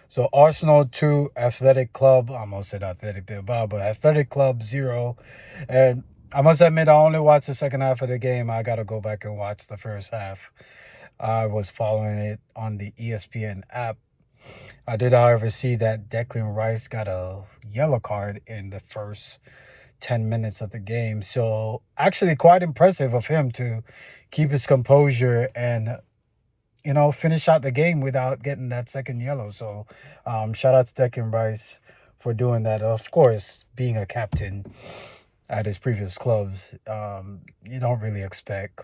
So Arsenal 2, Athletic Club, I almost said Athletic Bilbao, but Athletic Club 0. And I must admit, I only watched the second half of the game. I got to go back and watch the first half. I was following it on the ESPN app. I did, however, see that Declan Rice got a yellow card in the first 10 minutes of the game. So, actually, quite impressive of him to keep his composure and finish out the game without getting that second yellow. So, shout out to Declan Rice for doing that. Of course, being a captain at his previous clubs, you don't really expect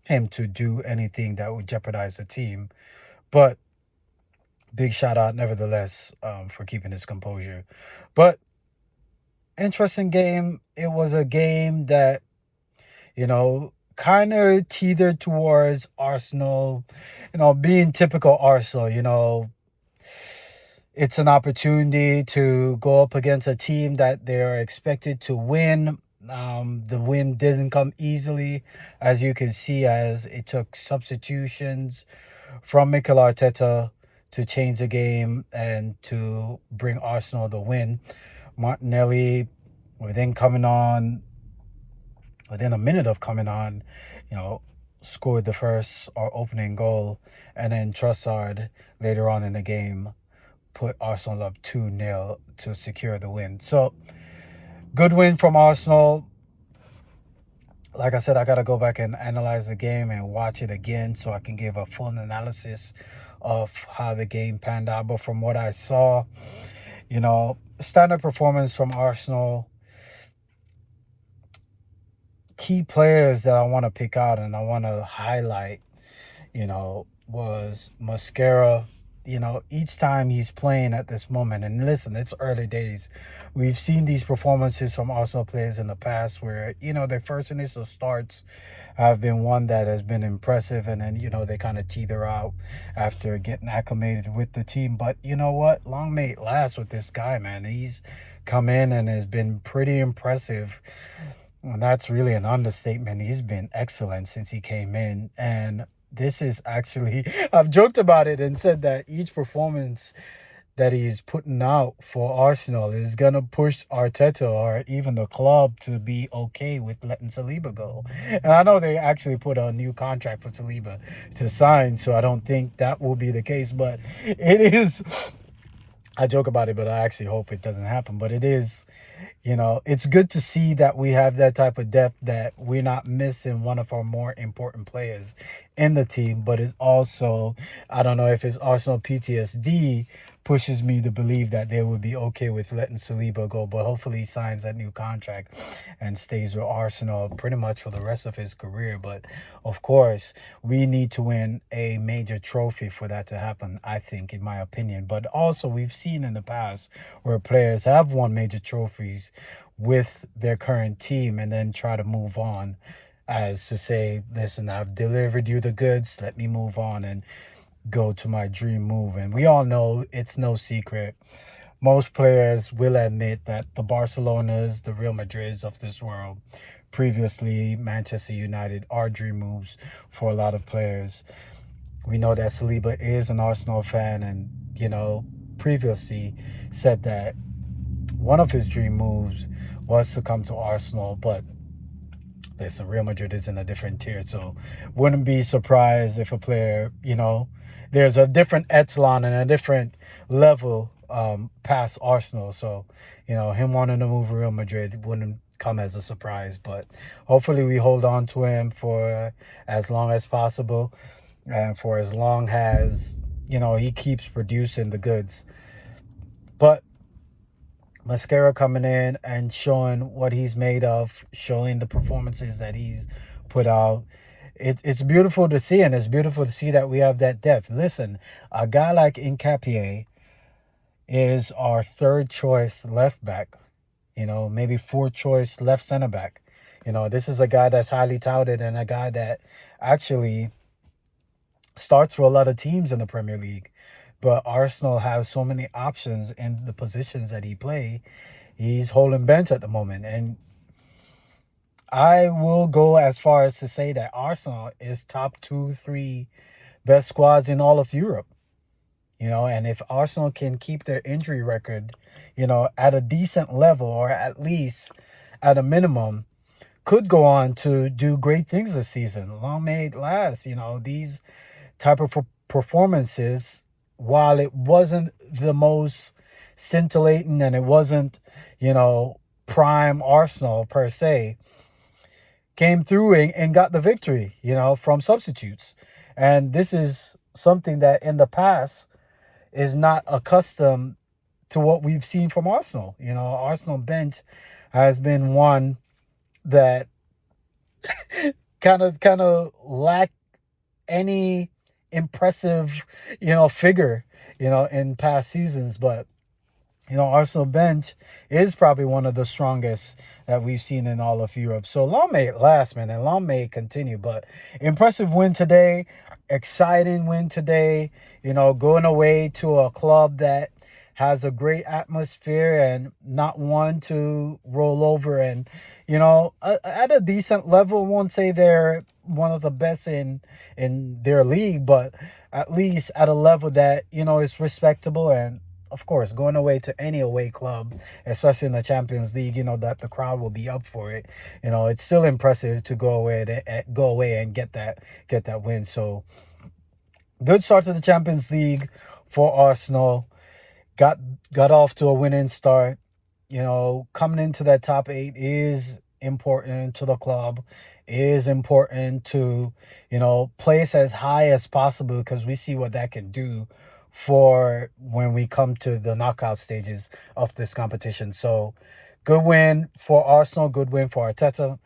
him to do anything that would jeopardize the team. But big shout out, nevertheless, for keeping his composure. But interesting game. It was a game that, kind of teetered towards Arsenal, being typical Arsenal, it's an opportunity to go up against a team that they're expected to win. The win didn't come easily, as you can see, as it took substitutions from Mikel Arteta to change the game and to bring Arsenal the win. Martinelli, within coming on, within a minute of coming on, you know, scored the first or opening goal, and then Trossard later on in the game put Arsenal up 2-0 to secure the win. So, good win from Arsenal. Like I said, I got to go back and analyze the game and watch it again so I can give a full analysis of how the game panned out. But from what I saw, standard performance from Arsenal. Key players that I want to pick out and I want to highlight, was Mascara. Each time he's playing at this moment, and listen, it's early days. We've seen these performances from Arsenal players in the past where, their first initial starts have been one that has been impressive, and then, they kind of teeter out after getting acclimated with the team. But you know what? Long may it last with this guy, man. He's come in and has been pretty impressive. And that's really an understatement. He's been excellent since he came in. And this is actually, I've joked about it and said that each performance that he's putting out for Arsenal is going to push Arteta or even the club to be okay with letting Saliba go. And I know they actually put a new contract for Saliba to sign, so I don't think that will be the case. But it is, I joke about it, but I actually hope it doesn't happen. But it is, it's good to see that we have that type of depth, that we're not missing one of our more important players in the team. But it's also, I don't know if it's Arsenal PTSD pushes me to believe that they would be okay with letting Saliba go. But hopefully he signs that new contract and stays with Arsenal pretty much for the rest of his career. But of course, we need to win a major trophy for that to happen, I think, in my opinion. But also, we've seen in the past where players have won major trophies with their current team and then try to move on, as to say, listen, I've delivered you the goods, let me move on and go to my dream move. And we all know it's no secret. Most players will admit that the Barcelonas, the Real Madrids of this world, previously Manchester United, are dream moves for a lot of players. We know that Saliba is an Arsenal fan and, previously said that one of his dream moves was to come to Arsenal. But listen, Real Madrid is in a different tier, so wouldn't be surprised if a player, there's a different echelon and a different level past Arsenal. So, him wanting to move to Real Madrid wouldn't come as a surprise. But hopefully we hold on to him for as long as possible and for as long as, he keeps producing the goods. But Mascara coming in and showing what he's made of, showing the performances that he's put out. It's beautiful to see, and it's beautiful to see that we have that depth. Listen, a guy like Nketiah is our third choice left back, maybe fourth choice left center back. This is a guy that's highly touted and a guy that actually starts for a lot of teams in the Premier League. But Arsenal have so many options in the positions that he play. He's holding bench at the moment. And I will go as far as to say that Arsenal is top 2, 3 best squads in all of Europe. And if Arsenal can keep their injury record, at a decent level, or at least at a minimum, could go on to do great things this season. Long may it last. These type of performances, while it wasn't the most scintillating and it wasn't, prime Arsenal per se, came through and got the victory, from substitutes. And this is something that in the past is not accustomed to what we've seen from Arsenal. Arsenal bench has been one that kind of lack any impressive, figure, in past seasons. But Arsenal bench is probably one of the strongest that we've seen in all of Europe. So long may it last, man, and long may it continue. But impressive win today, exciting win today. Going away to a club that has a great atmosphere and not one to roll over. And at a decent level, won't say they're one of the best in their league, but at least at a level that is respectable. And of course, going away to any away club, especially in the Champions League, that the crowd will be up for it. It's still impressive to go away and get that win. So good start to the Champions League for Arsenal. Got off to a winning start. Coming into that top 8 is important to the club, is important to, place as high as possible, because we see what that can do for when we come to the knockout stages of this competition. So good win for Arsenal, good win for Arteta.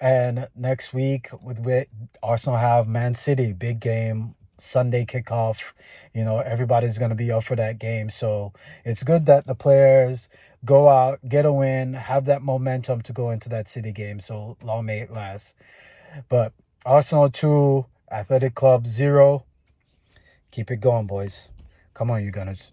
And next week with Arsenal have Man City, big game, Sunday kickoff. Everybody's going to be up for that game. So it's good that the players go out, get a win, have that momentum to go into that City game. So long may it last. But Arsenal 2, Athletic Club 0. Keep it going, boys. Come on, you Gunners.